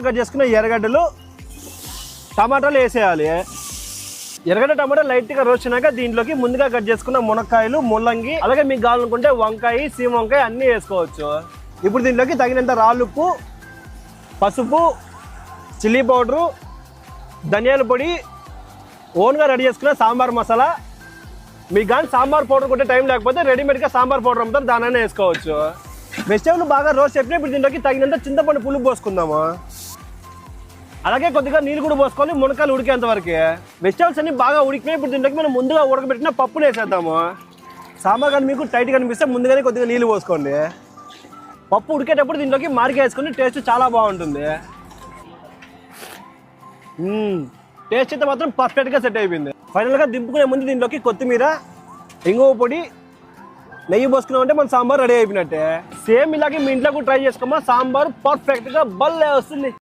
Cut చేసుకున్న ఎర్రగడ్డలు టమాటాలు వేసేయాలి. ఎర్రగడ్డ టమాటా లైట్గా రోచినాక దీంట్లోకి ముందుగా కట్ చేసుకున్న మునక్కాయలు, ముల్లంగి, అలాగే మీకు కావాలనుకుంటే వంకాయ, సీమ వంకాయ అన్నీ వేసుకోవచ్చు. ఇప్పుడు దీంట్లోకి తగినంత రాళ్ళుప్పు, పసుపు, చిల్లీ పౌడరు, ధనియాల పొడి, ఓన్గా రెడీ చేసుకున్న సాంబార్ మసాలా. మీకు కానీ సాంబార్ పౌడర్ కొట్టే టైం లేకపోతే రెడీమేడ్గా సాంబార్ పౌడర్ అమ్ముతారు, దానైనా వేసుకోవచ్చు. వెజిటేబుల్ బాగా రోస్ట్ అయిపోయినా ఇప్పుడు దీంట్లోకి తగినంత చింతపండు పులుపు పోసుకుందాము. అలాగే కొద్దిగా నీళ్ళు కూడా పోసుకొని మునక్కాయలు ఉడికేంత వరకు. వెజిటేబుల్స్ అన్ని బాగా ఉడికినాయి. ఇప్పుడు దీంట్లోకి మనం ముందుగా ఉడకబెట్టిన పప్పును వేసేద్దాము. సాంబార్ కానీ మీకు టైట్ కనిపిస్తే ముందుగానే కొద్దిగా నీళ్ళు పోసుకోండి. పప్పు ఉడికేటప్పుడు దీంట్లోకి మామిడికాయ వేసుకొని టేస్ట్ చాలా బాగుంటుంది. టేస్ట్ అయితే మాత్రం పర్ఫెక్ట్గా సెట్ అయిపోయింది. ఫైనల్గా దింపుకునే ముందు దీంట్లోకి కొత్తిమీర, ఇంగువ పొడి, నెయ్యి పోసుకున్నామంటే మన సాంబార్ రెడీ అయిపోయినట్టే. సేమ్ ఇలాగే మీ ఇంట్లో కూడా ట్రై చేసుకోమా. సాంబార్ పర్ఫెక్ట్గా భలే వస్తుంది.